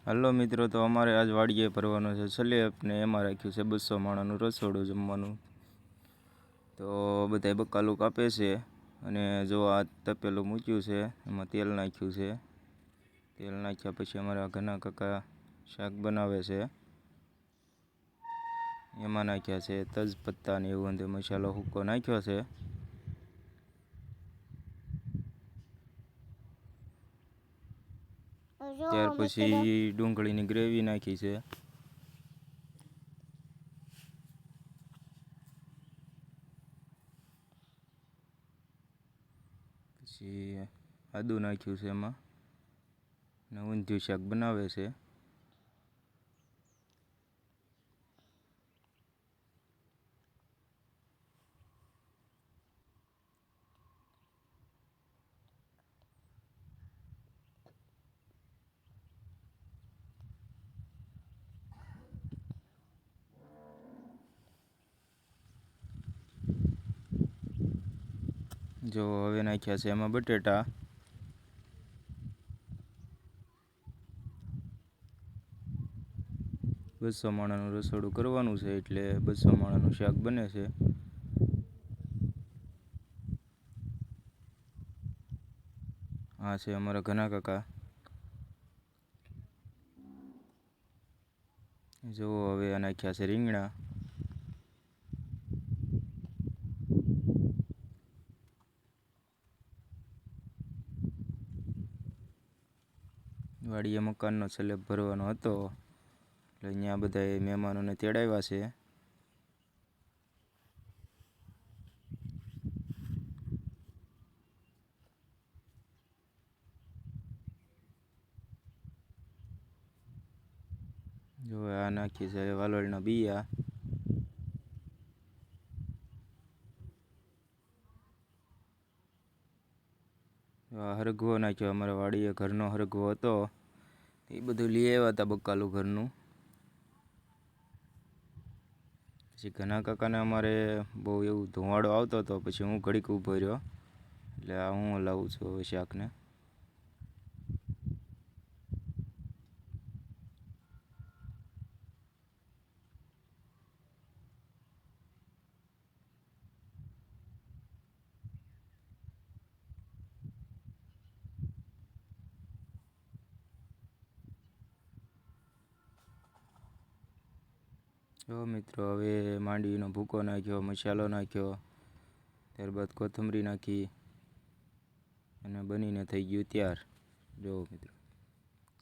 Hello મિત્રો, તો અમારે આજ વાડીએ ભરવાનો છે સ્લેબ ને એમાં રાખ્યું છે 200 માણાનું રસોડું જમવાનું. તો બધાય બકાલું કાપે છે અને જો આ તપેલું મૂક્યું છે, એમાં તેલ નાખ્યું છે. તેલ નાખ્યા પછી અમારા ઘણા કાકા શાક બનાવે છે. એમાં નાખ્યા છે તેજપત્તા ને એવું અંદર મસાલો સૂકો નાખ્યો છે. ત્યાર પછી ડુંગળીની ગ્રેવી નાખી છે. પછી આદું નાખ્યું છે એમાં ને ઊંધિયું શાક બનાવે છે. જો હવે નાખ્યા છે એમાં બટેટા. બસો માણાનું રસોડું કરવાનું છે એટલે 200 માણાનું શાક બને છે. આ છે અમારા ઘણા કાકા. જો હવે આ નાખ્યા છે રીંગણા. વાડીએ મકાનનો સ્લેબ ભરવાનો હતો એટલે અહીંયા બધા મહેમાનોને તેડાવ્યા છે. જો આ નાખી છે વાલોળના બિયા. હરગવો નાખ્યો, અમારા વાડીએ ઘરનો હરગવો હતો એ બધું લઈ આવ્યા હતા બકાલું ઘરનું. પછી ઘણા કાકાને અમારે બહુ એવું ધુવાડો આવતો હતો, પછી હું ઘડીક ઊભો રહ્યો એટલે આ હું હલાવું છું હવે શાકને. જો મિત્રો, હવે માંડવીનો ભૂકો નાખ્યો, મસાલો નાખ્યો, ત્યારબાદ કોથમરી નાખી અને બનીને થઈ ગયું તૈયાર. જો મિત્રો.